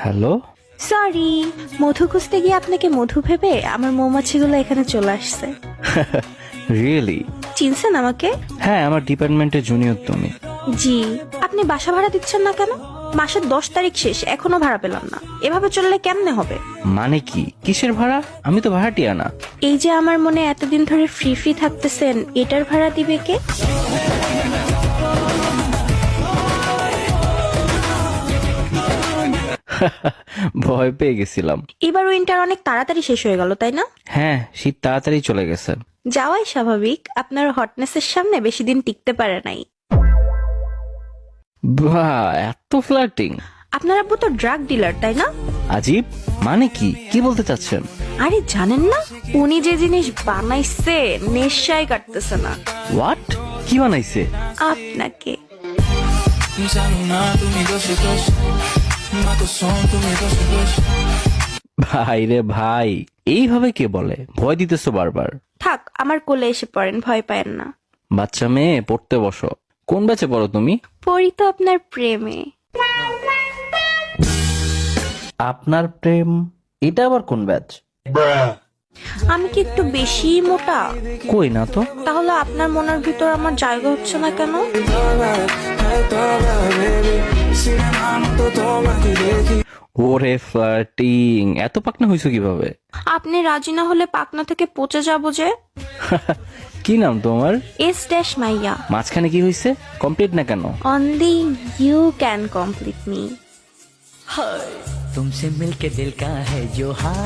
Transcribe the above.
Hello. Sorry, মধু খুঁজতে গিয়ে আপনাকে মধু ভেবে আমার মৌমাছিগুলো এখানে চলে আসছে। রিয়েলি? চিনছেন আমাকে? হ্যাঁ, আমার ডিপার্টমেন্টের জুনিয়র তুমি। জি। আপনি বাসা ভাড়া দিচ্ছেন না কেন? মাসের 10 তারিখ শেষ, এখনো ভাড়া পেলাম না। এভাবে চললে কেমনে হবে? মানে কি? কিসের ভাড়া? আমি তো ভাড়াটিয়া না। এই যে আমার মনে এতদিন ধরে ফ্রি ফ্রি থাকতেছেন, এটার ভাড়া দিবে কে? ভয় পেয়ে গেছিলাম। এবার উইন্টার অনেক তাড়াতাড়ি শেষ হয়ে গেল, তাই না? হ্যাঁ, শীত তাড়াতাড়ি চলে গেছে। যাওয়াই স্বাভাবিক, আপনার হটনেসের সামনে বেশি দিন টিকতে পারে নাই। বাহ, এত ফ্লার্টিং। আপনার আব্বু তো ড্রাগ ডিলার, তাই না? আজীব। মানে কি? কি বলতে চাচ্ছেন? আরে জানেন না, উনি যে জিনিস বানাইছে নেশায় কাটতেছে না। হোয়াট? কি বানাইছে? আপনাকে। ভাই রে ভাই, এইভাবে কে বলে? ভয় দিতেছো বারবার। থাক, আমার কোলে এসে পড়েন, ভয় পায়েন না। বাচ্চা মেয়ে, পড়তে বসো। কোন ব্যাচে পড়ো তুমি? পড়ি তো আপনার প্রেমে। আপনার প্রেম? এটা আবার কোন ব্যাচ? আমি কি একটু বেশি মোটা? কই না তো। তাহলে আপনার মনের ভিতর আমার জায়গা হচ্ছে না কেন? ওরে ফ্লার্টিং, এত পাকনা হইছো কিভাবে? আপনি রাজি না হলে পাকনা থেকে পচে যাবো যে। কি নাম তোমার? এস ড্যাশ মাইয়া। মাঝখানে কি হইছে? কমপ্লিট না কেন? Only you can complete me. तुमसे मिलके दिल का है जो हाल